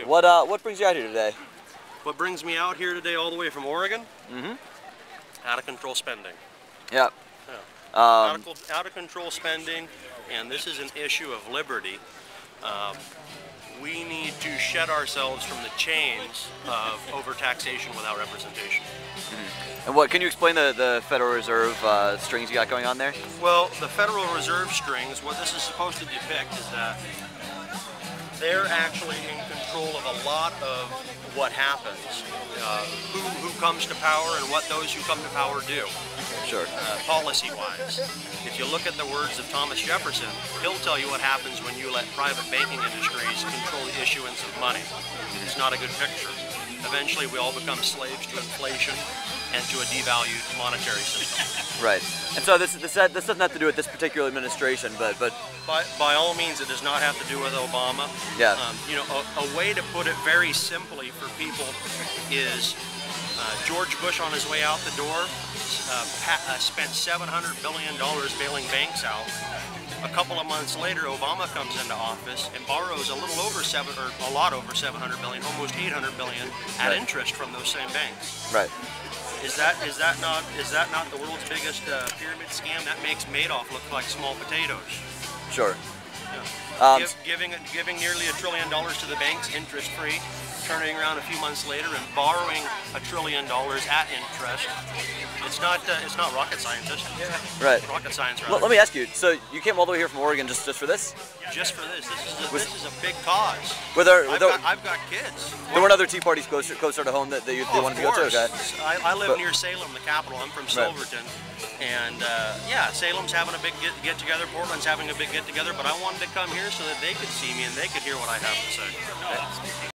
What brings you out here today? What brings me out here today all the way from Oregon? Mm-hmm. Out of control spending. Yeah. Out of control spending, and this is an issue of liberty. We need to shed ourselves from the chains of overtaxation without representation. Mm-hmm. And what can you explain the Federal Reserve strings you got going on there? Well, the Federal Reserve strings, what this is supposed to depict is that they're actually in control of a lot of what happens, who comes to power and what those who come to power do. Sure. Policy-wise. If you look at the words of Thomas Jefferson, he'll tell you what happens when you let private banking industries control the issuance of money. It's not a good picture. Eventually we all become slaves to inflation and to a devalued monetary system. Right. And so this doesn't have to do with this particular administration, but by all means, it does not have to do with Obama. Yeah. You know, a way to put it very simply for people is George Bush on his way out the door spent $700 billion bailing banks out. A couple of months later, Obama comes into office and borrows a lot over 700 billion, almost 800 billion at interest from those same banks. Right. Is that not the world's biggest pyramid scam? That makes Madoff look like small potatoes. Sure. Yeah. Giving nearly $1 trillion to the banks interest-free, turning around a few months later and borrowing $1 trillion at interest. It's not rocket science. Right. Rocket science. Let me ask you. So you came all the way here from Oregon just for this? Just for this. This is a big cause. I've got kids. There weren't other Tea Parties closer to home that they wanted to go to? Okay. I live near Salem, the capital. I'm from Silverton. And yeah, Salem's having a big get-together, Portland's having a big get-together, but I wanted to come here so that they could see me and they could hear what I have to say.